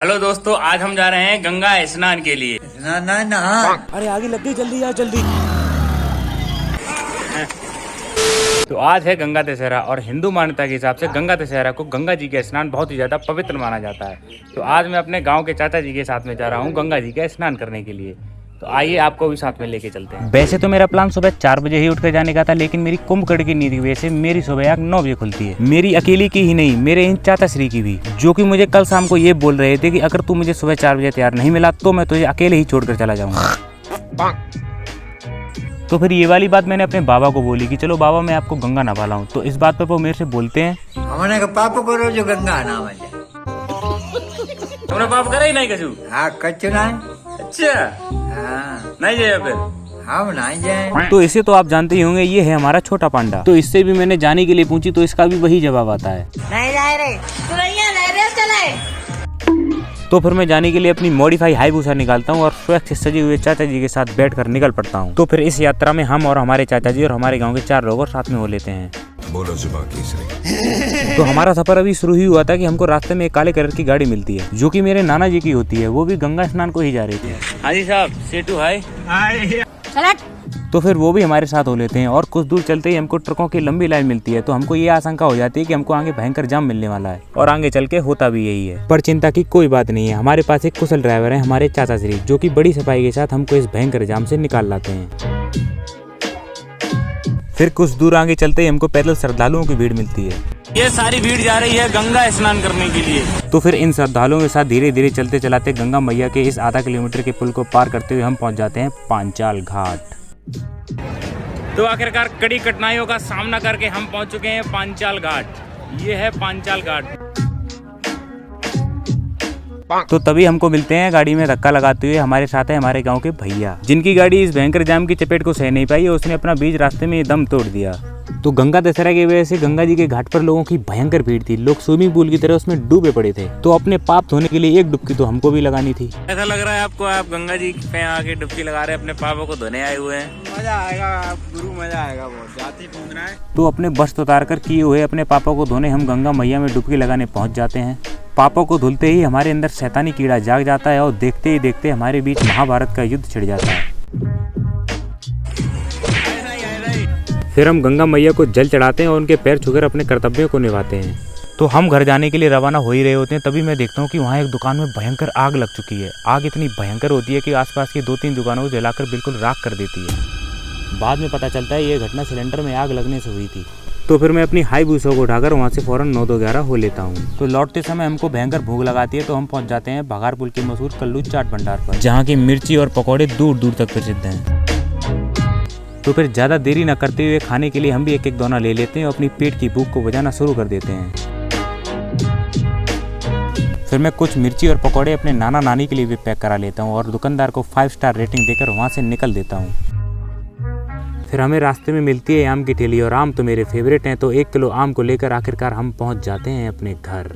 Hello दोस्तों, आज हम जा रहे हैं गंगा स्नान के लिए। ना अरे आगे लग गई, जल्दी यार जल्दी। तो आज है गंगा दशहरा और हिंदू मान्यता के हिसाब से गंगा दशहरा को गंगा जी का स्नान बहुत ही ज्यादा पवित्र माना जाता है। तो आज मैं अपने गांव के चाचा जी के साथ में जा रहा हूं गंगा जी का स्नान करने के लिए। तो आइए आपको भी साथ में लेके चलते हैं। वैसे तो मेरा प्लान सुबह 4 बजे ही उठकर जाने का था, लेकिन मेरी कुंभकर्ण की नींद की वजह से मेरी सुबह 9 बजे खुलती है। मेरी अकेली की ही नहीं, मेरे इन चाचा श्री की भी, जो कि मुझे कल शाम को ये बोल रहे थे कि अगर तू मुझे सुबह 4 बजे तैयार नहीं मिला तो मैं तुझे अकेले ही छोड़कर चला जाऊंगा। तो फिर ये वाली बात मैंने अपने बाबा को बोली कि चलो बाबा मैं आपको गंगा नहवा लाऊं। तो इस बात पर वो मेरे से बोलते हैं, हमने पाप करो जो गंगा ना वाले। तुमने पाप करा ही नहीं कछु? हाँ कच्चू ना। अच्छा, हाँ नहीं जाए फिर हम नहीं जाए। तो इसे तो आप जानते ही होंगे, ये है हमारा छोटा पांडा। तो इससे भी मैंने जाने के लिए पूछी तो इसका भी वही जवाब आता है, नहीं जा रहे तू नहीं रे चले। तो फिर मैं जाने के लिए अपनी मॉडिफाई हाईबूसा निकालता हूँ और स्वयं से सजे हुए चाचा जी के साथ बैठकर निकल पड़ता हूँ। तो फिर इस यात्रा में हम और हमारे चाचा जी और हमारे गांव के 4 लोग और साथ में हो लेते हैं। बोलो जुबान केसरी। तो हमारा सफर अभी शुरू ही हुआ था कि हमको रास्ते में एक काले कलर की गाड़ी मिलती है, जो कि मेरे नाना जी की होती है। वो भी गंगा स्नान को ही जा रही थी। हाँ जी साहब, सेटू हाय। तो फिर वो भी हमारे साथ हो लेते हैं और कुछ दूर चलते ही हमको ट्रकों की लंबी लाइन मिलती है। तो हमको ये आशंका हो जाती है कि हमको आगे भयंकर जाम मिलने वाला है, और आगे चल के होता भी यही है। पर चिंता की कोई बात नहीं है, हमारे पास एक कुशल ड्राइवर है, हमारे चाचा श्री, जो कि बड़ी सफाई के साथ हमको इस भयंकर जाम से निकाल लाते हैं। फिर कुछ दूर आगे चलते ही हमको पैदल श्रद्धालुओं की भीड़ मिलती है। ये सारी भीड़ जा रही है गंगा स्नान करने के लिए। तो फिर इन श्रद्धालुओं के साथ धीरे धीरे चलते चलाते गंगा मैया के इस आधा किलोमीटर के पुल को पार करते हुए हम पहुंच जाते हैं पांचाल घाट। तो आखिरकार कड़ी कठिनाइयों का सामना करके हम पहुंच चुके हैं पांचाल घाट। ये है पांचाल घाट। तो तभी हमको मिलते हैं गाड़ी में धक्का लगाते हुए हमारे साथ है हमारे गांव के भैया, जिनकी गाड़ी इस भयंकर जाम की चपेट को सह नहीं पाई और उसने अपना बीच रास्ते में दम तोड़ दिया। तो गंगा दशहरा की वजह से गंगा जी के घाट पर लोगों की भयंकर भीड़ थी। लोग स्विमिंग पूल की तरह उसमें डूबे पड़े थे। तो अपने पाप धोने के लिए एक डुबकी तो हमको भी लगानी थी। ऐसा लग रहा है आपको, आप गंगा जी पे आके डुबकी लगा रहे हैं, अपने पापों को धोने आए हुए हैं। मजा आएगा गुरु, मजा आएगा बहुत। जाते पूछना है तो अपने वस्त्र उतार कर किए हुए अपने पापों को धोने हम गंगा मैया में डुबकी लगाने पहुंच जाते हैं। पापों को धुलते ही हमारे अंदर शैतानी कीड़ा जाग जाता है और देखते ही देखते हमारे बीच महाभारत का युद्ध छिड़ जाता है। फिर हम गंगा मैया को जल चढ़ाते हैं और उनके पैर छूकर अपने कर्तव्यों को निभाते हैं। तो हम घर जाने के लिए रवाना हो ही रहे होते हैं, तभी मैं देखता हूँ कि वहाँ एक दुकान में भयंकर आग लग चुकी है। आग इतनी भयंकर होती है कि आसपास की 2-3 दुकानों को जलाकर बिल्कुल राख कर देती है। बाद में पता चलता है ये घटना सिलेंडर में आग लगने से हुई थी। तो फिर मैं अपनी हाईबूसा को उठाकर वहाँ से फौरन 9-2-11 हो लेता हूँ। तो लौटते समय हमको भयंकर भूख लगाती है, तो हम पहुँच जाते हैं भागारपुल के मशहूर कल्लू चाट भंडार पर, जहाँ की मिर्ची और पकौड़े दूर दूर तक प्रसिद्ध हैं। तो फिर ज़्यादा देरी न करते हुए खाने के लिए हम भी एक दोना ले लेते हैं और अपनी पेट की भूख को बुझाना शुरू कर देते हैं। फिर मैं कुछ मिर्ची और पकौड़े अपने नाना नानी के लिए भी पैक करा लेता हूँ और दुकानदार को 5 स्टार रेटिंग देकर वहाँ से निकल देता हूँ। फिर हमें रास्ते में मिलती है आम की ठेली, और आम तो मेरे फेवरेट हैं। तो 1 किलो आम को लेकर आखिरकार हम पहुँच जाते हैं अपने घर।